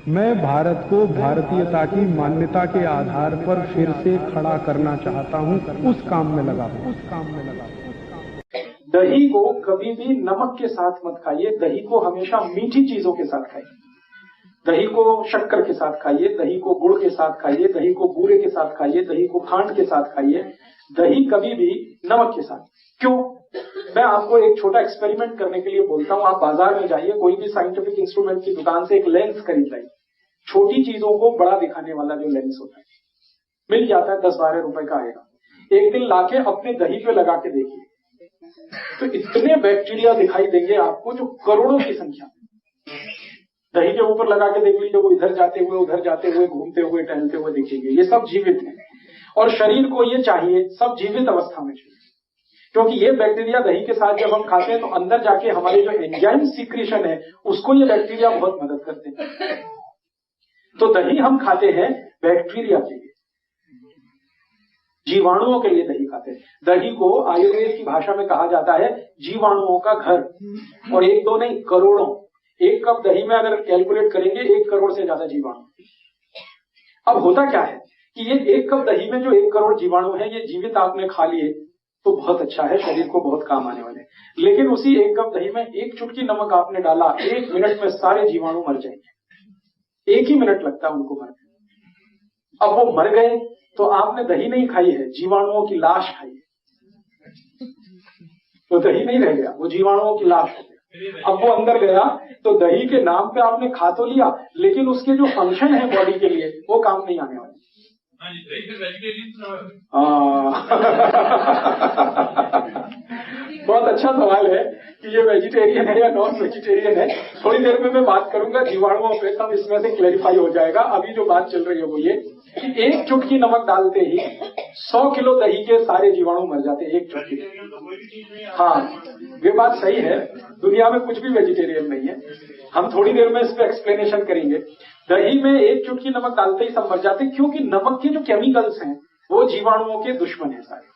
मैं भारत को भारतीयता की मान्यता के आधार पर फिर से खड़ा करना चाहता हूं, उस काम में लगा हूं। दही को कभी भी नमक के साथ मत खाइए, दही को हमेशा मीठी चीजों के साथ खाइए। दही को शक्कर के साथ खाइए, दही को गुड़ के साथ खाइए, दही को बूरे के साथ खाइए, दही को खांड के साथ खाइए, दही कभी भी नमक के साथ। क्यों? मैं आपको एक छोटा एक्सपेरिमेंट करने के लिए बोलता हूं। आप बाजार में जाइए, कोई भी साइंटिफिक इंस्ट्रूमेंट की दुकान से एक लेंस खरीद लाइए, छोटी चीजों को बड़ा दिखाने वाला जो लेंस होता है, मिल जाता है, 10-12 रुपए का आएगा। एक दिन लाके अपने दही पे लगा के देखिए, तो इतने बैक्टीरिया दिखाई देंगे आपको जो करोड़ों की संख्या। दही के ऊपर लगा के देख लीजिए, वो इधर जाते हुए, उधर जाते हुए, घूमते हुए, टहलते हुए दिखेंगे। ये सब जीवित हैं और शरीर को ये चाहिए, सब जीवित अवस्था में चाहिए, क्योंकि ये बैक्टीरिया दही के साथ जब हम खाते हैं तो अंदर जाके हमारे जो एंजाइम सीक्रेशन है उसको ये बैक्टीरिया बहुत मदद करते हैं। तो दही हम खाते हैं बैक्टीरिया के लिए, जीवाणुओं के लिए दही खाते हैं। दही को आयुर्वेद की भाषा में कहा जाता है जीवाणुओं का घर, और एक दो नहीं, करोड़ों। एक कप दही में अगर कैलकुलेट करेंगे 1 करोड़ से ज्यादा जीवाणु। अब होता क्या है कि ये 1 कप दही में जो 1 करोड़ जीवाणु है, ये जीवित आपने खा लिए तो बहुत अच्छा है, शरीर को बहुत काम आने वाले। लेकिन उसी 1 कप दही में 1 चुटकी नमक आपने डाला, 1 मिनट में सारे जीवाणु मर जाएंगे। 1 ही मिनट लगता है उनको मरने। अब वो मर गए तो आपने दही नहीं खाई है, जीवाणुओं की लाश खाई है। तो दही नहीं रह गया, वो जीवाणुओं की लाश हो गया। अब वो अंदर गया तो दही के नाम पे आपने खा तो लिया, लेकिन उसके जो फंक्शन है बॉडी के लिए वो काम नहीं आने वाले। बहुत अच्छा सवाल है कि ये वेजिटेरियन है या नॉन वेजिटेरियन है। थोड़ी देर में मैं बात करूंगा जीवाणुओं पे, तब इसमें से क्लैरिफाई हो जाएगा। अभी जो बात चल रही है वो ये कि 1 चुटकी नमक डालते ही 100 किलो दही के सारे जीवाणु मर जाते हैं, 1 चुटकी। हाँ, ये बात सही है, दुनिया में कुछ भी वेजिटेरियन नहीं है। हम थोड़ी देर में इस पे एक्सप्लेनेशन करेंगे। दही में 1 चुटकी नमक डालते ही सब मर जाते हैं, क्योंकि नमक के जो केमिकल्स हैं वो जीवाणुओं के दुश्मन है सारे।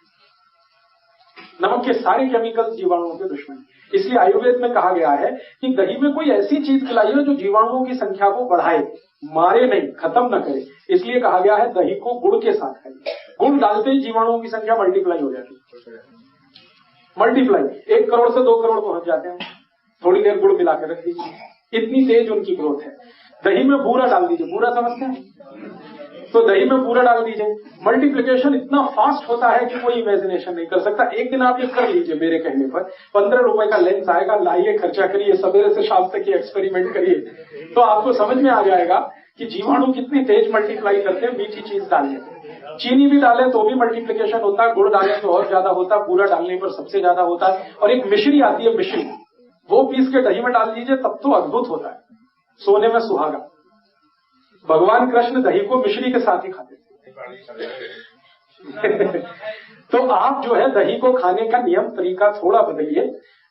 नमक के सारे केमिकल्स जीवाणुओं के दुश्मन है। इसलिए आयुर्वेद में कहा गया है कि दही में कोई ऐसी चीज खिलाइए जो जीवाणुओं की संख्या को बढ़ाए, मारे नहीं, खत्म न करे। इसलिए कहा गया है दही को गुड़ के साथ खाइए। गुड़ डालते ही जीवाणुओं की संख्या मल्टीप्लाई हो जाती है। मल्टीप्लाई 1 करोड़ से 2 करोड़ पहुंच जाते हैं। थोड़ी देर गुड़ मिला के रख दीजिए, इतनी तेज उनकी ग्रोथ है। दही में बूरा डाल दीजिए, बूरा समझते हैं? तो दही में बूरा डाल दीजिए, मल्टीप्लिकेशन इतना फास्ट होता है कि कोई इमेजिनेशन नहीं कर सकता। एक दिन आप ये कर लीजिए मेरे कहने पर, 15 रुपए का लेंस आएगा, लाइए, खर्चा करिए, सवेरे से शाम तक ये एक्सपेरिमेंट करिए, तो आपको समझ में आ जाएगा कि जीवाणु कितनी तेज मल्टीप्लाई करते हैं मीठी चीज डालने पर। चीनी भी डालें तो भी मल्टीप्लिकेशन होता है, गुड़ डालें तो और ज्यादा होता है, बूरा डालने पर सबसे ज्यादा होता है। और एक मिश्री आती है, मिश्री, वो पीस के दही में डाल दीजिए, तब तो अद्भुत होता है, सोने में सुहागा। भगवान कृष्ण दही को मिश्री के साथ ही खाते थे। तो आप जो है दही को खाने का नियम तरीका थोड़ा बदलिए।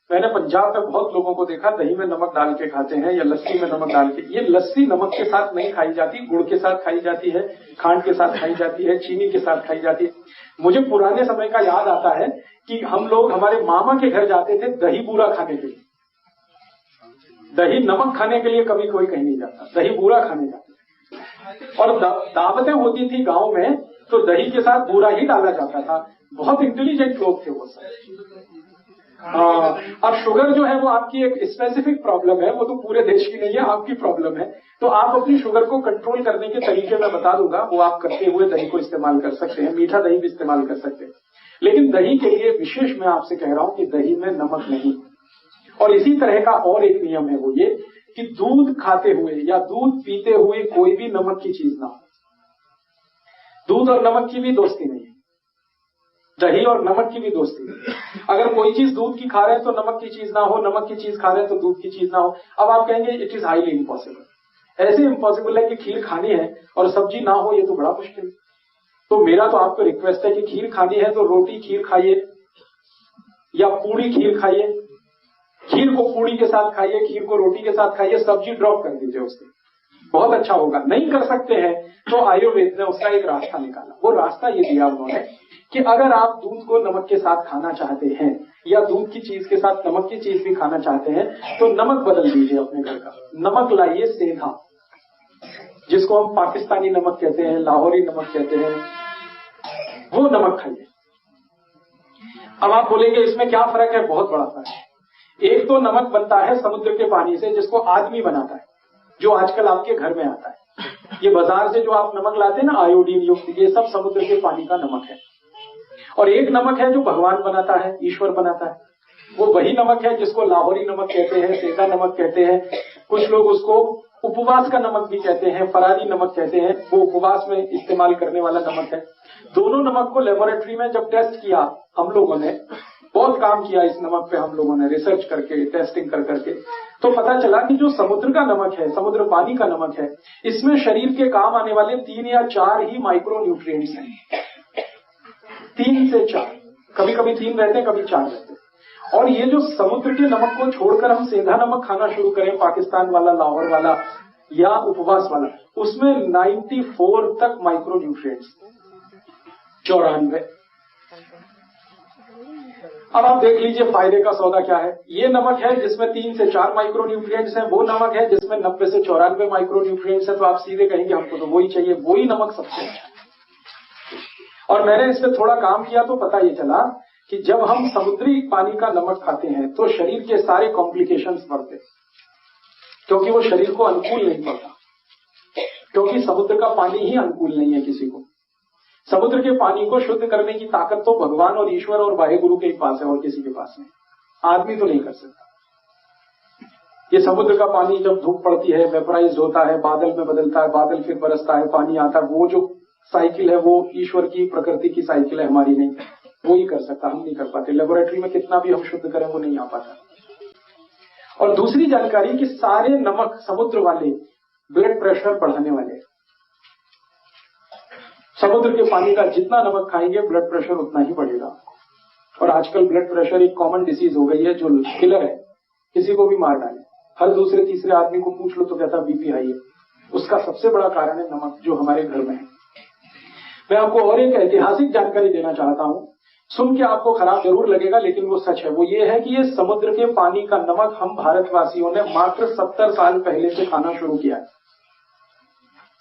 मैंने पंजाब में बहुत लोगों को देखा दही में नमक डाल के खाते हैं या लस्सी में नमक डाल के। ये लस्सी नमक के साथ नहीं खाई जाती, गुड़ के साथ खाई जाती है, खांड के साथ खाई जाती है, चीनी के साथ खाई जाती है। मुझे पुराने समय का याद आता है कि हम लोग हमारे मामा के घर जाते थे दही बूरा खाने के लिए। दही नमक खाने के लिए कभी कोई कहीं नहीं जाता, दही बूरा खाने जाता। और दावतें होती थी गांव में तो दही के साथ बूरा ही डाला जाता था। बहुत इंटेलिजेंट लोग थे वो सब। अब शुगर जो है वो आपकी एक स्पेसिफिक प्रॉब्लम है, वो तो पूरे देश की नहीं है, आपकी प्रॉब्लम है। तो आप अपनी शुगर को कंट्रोल करने के तरीके मैं बता दूंगा, वो आप करते हुए दही को इस्तेमाल कर सकते हैं, मीठा दही भी इस्तेमाल कर सकते हैं। लेकिन दही के लिए विशेष मैं आपसे कह रहा हूं कि दही में नमक नहीं। और इसी तरह का और एक नियम है, वो ये कि दूध खाते हुए या दूध पीते हुए कोई भी नमक की चीज ना हो। दूध और नमक की भी दोस्ती नहीं है, दही और नमक की भी दोस्ती नहीं। अगर कोई चीज दूध की खा रहे हैं तो नमक की चीज ना हो, नमक की चीज खा रहे हैं तो दूध की चीज ना हो। अब आप कहेंगे इट इज हाईली इम्पॉसिबल। ऐसे इम्पॉसिबल है कि खीर खानी है और सब्जी ना हो, ये तो बड़ा मुश्किल। तो मेरा तो आपको रिक्वेस्ट है कि खीर खानी है तो रोटी खीर खाइए या पूरी खीर खाइए। खीर को पूरी के साथ खाइए, खीर को रोटी के साथ खाइए, सब्जी ड्रॉप कर दीजिए उससे, बहुत अच्छा होगा। नहीं कर सकते हैं तो आयुर्वेद ने उसका एक रास्ता निकाला। वो रास्ता ये दिया उन्होंने कि अगर आप दूध को नमक के साथ खाना चाहते हैं या दूध की चीज के साथ नमक की चीज भी खाना चाहते हैं तो नमक बदल दीजिए अपने घर का। नमक लाइए सेंधा, जिसको हम पाकिस्तानी नमक कहते हैं, लाहौरी नमक कहते हैं, वो नमक खाइए। अब आप बोलेंगे इसमें क्या फर्क है? बहुत बड़ा फर्क है। एक तो नमक बनता है समुद्र के पानी से, जिसको आदमी बनाता है, जो आजकल आपके घर में आता है। ये बाजार से जो आप नमक लाते हैं ना आयोडीन युक्त, ये सब समुद्र के पानी का नमक है। और एक नमक है जो भगवान बनाता है, ईश्वर बनाता है, वो वही नमक है जिसको लाहौरी नमक कहते हैं, सेंधा नमक कहते हैं, कुछ लोग उसको उपवास का नमक भी कहते हैं, फरारी नमक कहते हैं, वो उपवास में इस्तेमाल करने वाला नमक है। दोनों नमक को लेबोरेटरी में जब टेस्ट किया हम लोगों ने, बहुत काम किया इस नमक पे हम लोगों ने, रिसर्च करके, टेस्टिंग कर करके, तो पता चला कि जो समुद्र का नमक है, समुद्र पानी का नमक है, इसमें शरीर के काम आने वाले 3 या 4 ही माइक्रो न्यूट्रिएंट्स हैं। 3 से 4, कभी कभी 3 रहते हैं, कभी 4 रहते हैं। और ये जो समुद्र के नमक को छोड़कर हम सेंधा नमक खाना शुरू करें, पाकिस्तान वाला, लाहौर वाला या उपवास वाला, उसमें 94 तक माइक्रो न्यूट्रिएंट्स, 94। अब आप देख लीजिए फायदे का सौदा क्या है। ये नमक है जिसमें 3 से 4 माइक्रो न्यूट्रिएंट्स हैं, वो नमक है जिसमें 90 से 94 माइक्रो न्यूट्रिएंट्स है। तो आप सीधे कहेंगे हमको तो वही चाहिए, वही नमक सबसे अच्छा है। और मैंने इस पर थोड़ा काम किया तो पता ये चला कि जब हम समुद्री पानी का नमक खाते हैं तो शरीर के सारे कॉम्प्लिकेशंस बढ़ते, क्योंकि वो शरीर को अनुकूल नहीं पड़ता, क्योंकि समुद्र का पानी ही अनुकूल नहीं है किसी को। समुद्र के पानी को शुद्ध करने की ताकत तो भगवान और ईश्वर और वाहेगुरु के पास है, और किसी के पास नहीं, आदमी तो नहीं कर सकता। ये समुद्र का पानी जब धूप पड़ती है, वेपराइज होता है, बादल में बदलता है, बादल फिर बरसता है, पानी आता है, वो जो साइकिल है वो ईश्वर की, प्रकृति की साइकिल है, हमारी नहीं। वो ही कर सकता, हम नहीं कर पाते। लेबोरेटरी में कितना भी हम शुद्ध करें वो नहीं आ पाता। और दूसरी जानकारी कि सारे नमक समुद्र वाले ब्लड प्रेशर बढ़ाने वाले। समुद्र के पानी का जितना नमक खाएंगे ब्लड प्रेशर उतना ही बढ़ेगा। और आजकल ब्लड प्रेशर एक कॉमन डिसीज हो गई है जो किलर है, किसी को भी मार डाले। हर दूसरे तीसरे आदमी को पूछ लो तो कहता बीपी हाई है। उसका सबसे बड़ा कारण है नमक, जो हमारे घर में है। मैं आपको और एक ऐतिहासिक जानकारी देना चाहता हूं, सुन के आपको खराब जरूर लगेगा लेकिन वो सच है। वो ये है कि ये समुद्र के पानी का नमक हम भारतवासियों ने मात्र 70 साल पहले से खाना शुरू किया है।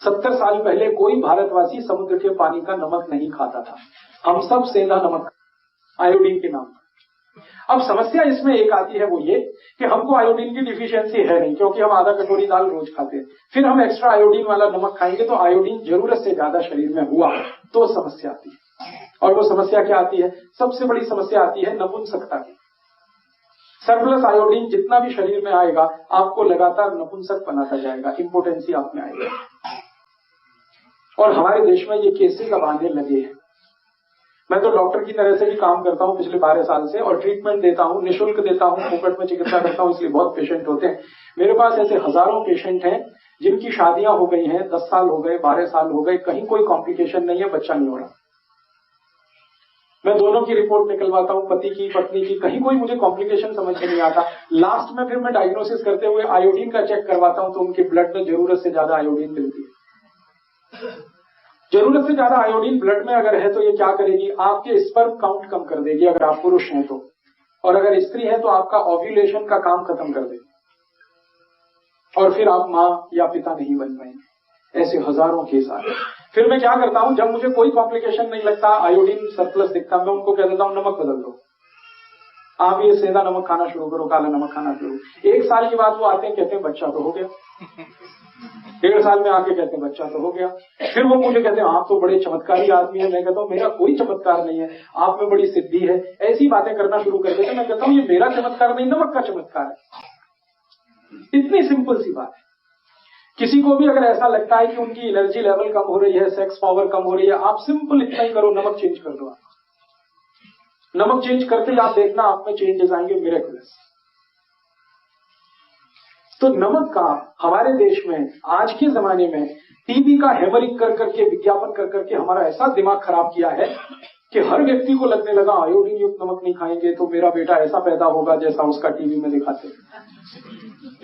70 साल पहले कोई भारतवासी समुद्र के पानी का नमक नहीं खाता था। हम सब सेंधा नमक, आयोडीन के नाम। अब समस्या इसमें एक आती है, वो ये कि हमको आयोडीन की डिफिशियंसी है नहीं, क्योंकि हम आधा कटोरी दाल रोज खाते हैं। फिर हम एक्स्ट्रा आयोडीन वाला नमक खाएंगे तो आयोडीन जरूरत से ज्यादा शरीर में हुआ तो समस्या आती है। और वो समस्या क्या आती है? सबसे बड़ी समस्या आती है नपुंसकता की। सरप्लस आयोडीन जितना भी शरीर में आएगा आपको लगातार नपुंसक बनाता जाएगा, इंपोटेंसी आप में आएगी। और हमारे देश में ये केसेस अब आने लगे हैं। मैं तो डॉक्टर की तरह से भी काम करता हूं पिछले 12 साल से, और ट्रीटमेंट देता हूं, निःशुल्क देता हूं, फोकट में चिकित्सा करता हूं, इसलिए बहुत पेशेंट होते हैं मेरे पास। ऐसे हजारों पेशेंट हैं जिनकी शादियां हो गई हैं, 10 साल हो गए, 12 साल हो गए, कहीं कोई कॉम्प्लिकेशन नहीं है, बच्चा नहीं हो रहा। मैं दोनों की रिपोर्ट निकलवाता हूं, पति की, पत्नी की, कहीं कोई मुझे कॉम्प्लिकेशन समझ में नहीं आता। लास्ट में फिर मैं डायग्नोसिस करते हुए आयोडीन का चेक करवाता हूं तो उनके ब्लड में जरूरत से ज्यादा आयोडीन मिलती है। जरूरत से ज्यादा आयोडीन ब्लड में अगर है तो ये क्या करेगी? आपके स्पर्म काउंट कम कर देगी अगर आप पुरुष हैं तो, और अगर स्त्री है तो आपका ओव्यूलेशन का काम खत्म कर देगी, और फिर आप मां या पिता नहीं बन पाएंगे। ऐसे हजारों केस आते हैं। फिर मैं क्या करता हूं, जब मुझे कोई कॉम्प्लिकेशन नहीं लगता, आयोडीन सरप्लस दिखता, मैं उनको कह देता हूं नमक बदल दो, आप ये सेंधा नमक खाना शुरू करो, काला नमक खाना शुरू। 1 साल के बाद वो आते हैं, कहते हैं बच्चा तो हो गया। 1.5 साल में आके कहते हैं बच्चा तो हो गया। फिर वो मुझे कहते हैं आप तो बड़े चमत्कारी आदमी है। मैं कहता हूं मेरा कोई चमत्कार नहीं है, आप में बड़ी सिद्धि है। ऐसी बातें करना शुरू कर देते। मैं कहता हूं ये मेरा चमत्कार नहीं, नमक का चमत्कार है। इतनी सिंपल सी बात है। किसी को भी अगर ऐसा लगता है कि उनकी एनर्जी लेवल कम हो रही है, सेक्स पावर कम हो रही है, आप सिंपल इतना ही करो, नमक चेंज कर दो। नमक चेंज करते ही आप देखना आप में चेंजेस आएंगे, मिरेकल्स। तो नमक का हमारे देश में आज के जमाने में टीवी का हैमरिंग कर करके, विज्ञापन कर करके हमारा ऐसा दिमाग खराब किया है कि हर व्यक्ति को लगने लगा आयोडीन युक्त नमक नहीं खाएंगे तो मेरा बेटा ऐसा पैदा होगा जैसा उसका टीवी में दिखाते हैं,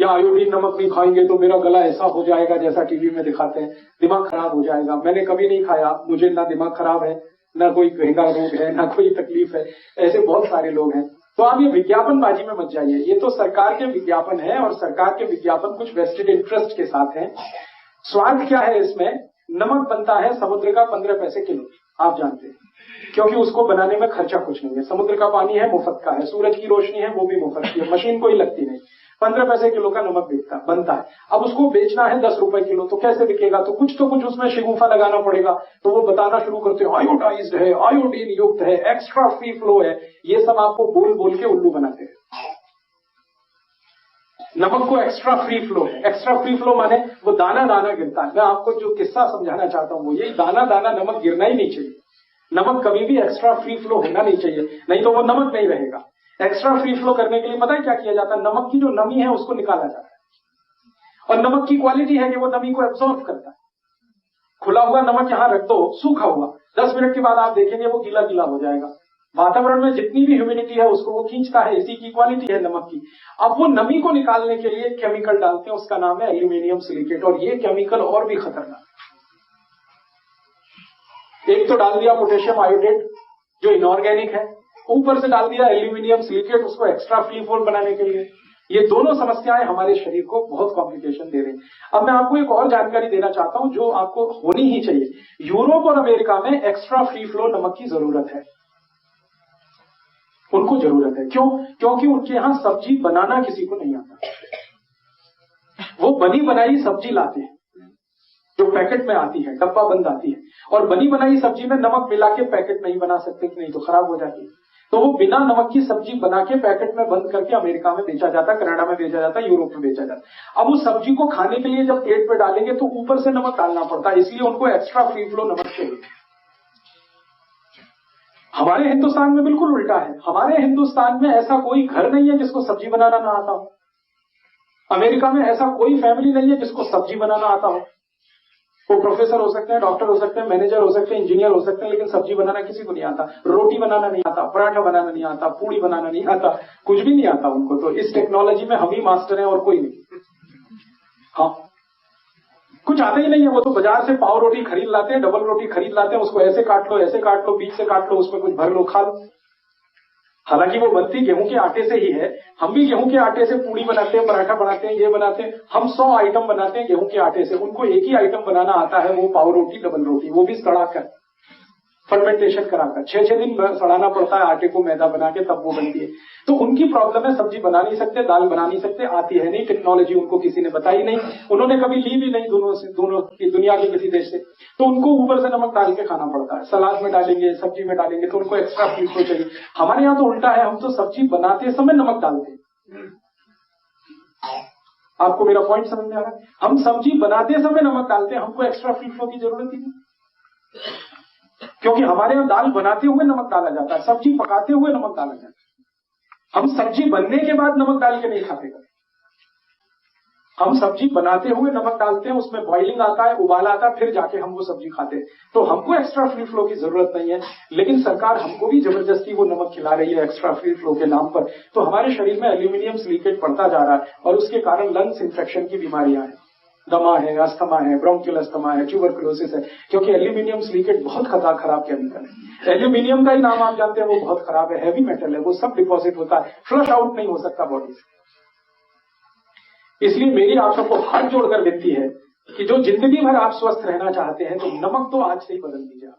या आयोडीन नमक नहीं खाएंगे तो मेरा गला ऐसा हो जाएगा जैसा टीवी में दिखाते हैं, दिमाग खराब हो जाएगा। मैंने कभी नहीं खाया, मुझे ना दिमाग खराब है, ना कोई गहरा रोग है, ना कोई तकलीफ है। ऐसे बहुत सारे लोग हैं। तो आप ये विज्ञापनबाजी में मत जाइए। ये तो सरकार के विज्ञापन है, और सरकार के विज्ञापन कुछ वेस्टेड इंटरेस्ट के साथ हैं। स्वाद क्या है इसमें? नमक बनता है समुद्र का 15 पैसे किलो, आप जानते हैं, क्योंकि उसको बनाने में खर्चा कुछ नहीं है। समुद्र का पानी है, मुफ्त का है, सूरज की रोशनी है, वो भी मुफ्त की है, मशीन कोई लगती नहीं। 15 पैसे किलो का नमक बनता है। अब उसको बेचना है 10 रुपए किलो, तो कैसे बिकेगा? तो कुछ उसमें शिगुफा लगाना पड़ेगा। तो वो बताना शुरू करते हैं आयोडाइज्ड है, आयोडीन युक्त है, एक्स्ट्रा फ्री फ्लो है, ये सब आपको बोल बोल के उल्लू बनाते हैं। नमक को एक्स्ट्रा फ्री फ्लो है। एक्स्ट्रा फ्री फ्लो माने वो दाना दाना गिरता है। मैं आपको जो किस्सा समझाना चाहता हूं वो यही, दाना दाना नमक गिरना ही नहीं चाहिए। नमक कभी भी एक्स्ट्रा फ्री फ्लो होना नहीं चाहिए, नहीं तो वो नमक नहीं रहेगा। एक्स्ट्रा फ्री फ्लो करने के लिए पता है क्या किया जाता है? नमक की जो नमी है उसको निकाला जाता है। और नमक की क्वालिटी है कि वो नमी को एब्जॉर्ब करता है। खुला हुआ नमक यहां रख दो, सूखा हुआ, 10 मिनट के बाद आप देखेंगे वो गीला गीला हो जाएगा। वातावरण में जितनी भी ह्यूमिडिटी है उसको वो खींचता है, इसी की क्वालिटी है नमक की। अब वो नमी को निकालने के लिए केमिकल डालते हैं, उसका नाम है एल्यूमिनियम सिलिकेट। और ये केमिकल और भी खतरनाक, एक तो डाल दिया पोटेशियम आयोडेट जो इनऑर्गेनिक है, ऊपर से डाल दिया एल्यूमिनियम सिलिकेट उसको एक्स्ट्रा फ्री फ्लो बनाने के लिए। ये दोनों समस्याएं हमारे शरीर को बहुत कॉम्प्लिकेशन दे रही हैं। अब मैं आपको एक और जानकारी देना चाहता हूं जो आपको होनी ही चाहिए। यूरोप और अमेरिका में एक्स्ट्रा फ्री फ्लो नमक की जरूरत है, उनको जरूरत है। क्यों? क्योंकि उनके यहां सब्जी बनाना किसी को नहीं आता। वो बनी बनाई सब्जी लाते हैं जो पैकेट में आती है, डब्बा बंद आती है, और बनी बनाई सब्जी में नमक मिला के पैकेट नहीं बना सकते, नहीं तो खराब हो जाती है। तो वो बिना नमक की सब्जी बना के पैकेट में बंद करके अमेरिका में बेचा जाता, कनाडा में बेचा जाता, यूरोप में बेचा जाता। अब उस सब्जी को खाने के लिए जब प्लेट पे डालेंगे तो ऊपर से नमक डालना पड़ता है, इसलिए उनको एक्स्ट्रा फ्री फ्लो नमक चाहिए। हमारे हिंदुस्तान में बिल्कुल उल्टा है। हमारे हिंदुस्तान में ऐसा कोई घर नहीं है जिसको सब्जी बनाना ना आता हो। अमेरिका में ऐसा कोई फैमिली नहीं है जिसको सब्जी बनाना आता हो। वो प्रोफेसर हो सकते हैं, डॉक्टर हो सकते हैं, मैनेजर हो सकते हैं, इंजीनियर हो सकते हैं, लेकिन सब्जी बनाना किसी को नहीं आता। रोटी बनाना नहीं आता, पराठा बनाना नहीं आता, पूड़ी बनाना नहीं आता, कुछ भी नहीं आता उनको। तो इस टेक्नोलॉजी में हम ही मास्टर हैं और कोई नहीं। हाँ, कुछ आता ही नहीं है। वो तो बाजार से पाव रोटी खरीद लाते हैं, डबल रोटी खरीद लाते हैं, उसको ऐसे काट लो, ऐसे काट लो, बीच से काट लो, उसमें कुछ भर लो, खा लो। हालांकि वो बनती गेहूं के आटे से ही है। हम भी गेहूं के आटे से पूड़ी बनाते हैं, पराठा बनाते हैं, ये बनाते हैं। हम 100 आइटम बनाते हैं गेहूं के आटे से, उनको एक ही आइटम बनाना आता है, वो पाव रोटी, डबल रोटी, वो भी सड़ाकर, फर्मेंटेशन कराकर 6-6 दिन सड़ाना पड़ता है आटे को, मैदा बना के, तब वो बनती है। तो उनकी प्रॉब्लम है, सब्जी बना नहीं सकते, दाल बना नहीं सकते, आती है नहीं, टेक्नोलॉजी उनको किसी ने बताई नहीं, उन्होंने कभी ली भी नहीं दोनों की दुनिया के किसी देश से। तो उनको ऊपर से नमक डाल के खाना पड़ता है। सलाद में डालेंगे, सब्जी में डालेंगे, तो उनको एक्स्ट्रा फ्री फ्लो चाहिए। हमारे यहाँ तो उल्टा है, हम तो सब्जी बनाते समय नमक डालते हैं। आपको मेरा पॉइंट समझ में आ रहा है? हम सब्जी बनाते समय नमक डालते हैं, हमको एक्स्ट्रा फ्री फ्लो की जरूरत ही नहीं, क्योंकि हमारे यहाँ दाल बनाते हुए नमक डाला जाता है, सब्जी पकाते हुए नमक डाला जाता है। हम सब्जी बनने के बाद नमक डाल के नहीं खाते कभी। हम सब्जी बनाते हुए नमक डालते हैं, उसमें बॉइलिंग आता है, उबाला आता है, फिर जाके हम वो सब्जी खाते हैं। तो हमको एक्स्ट्रा फ्री फ्लो की जरूरत नहीं है, लेकिन सरकार हमको भी जबरदस्ती वो नमक खिला रही है एक्स्ट्रा फ्री फ्लो के नाम पर। तो हमारे शरीर में एल्यूमिनियम सिलिकेट बढ़ता जा रहा है और उसके कारण लंग्स इंफेक्शन की बीमारियां हैं, दमा है, अस्थमा है, ब्रोंकियल अस्थमा है, ट्यूबरकुलोसिस है, क्योंकि एल्यूमिनियम सिलिकेट बहुत खराब केमिकल है। एल्यूमिनियम का ही नाम आप जानते हैं, वो बहुत खराब है, हैवी मेटल है, वो सब डिपॉजिट होता है, फ्लश आउट नहीं हो सकता बॉडी से। इसलिए मेरी आप सबको हाथ जोड़कर विनती है कि जो जिंदगी भर आप स्वस्थ रहना चाहते हैं तो नमक तो आज से ही बदल दीजिए।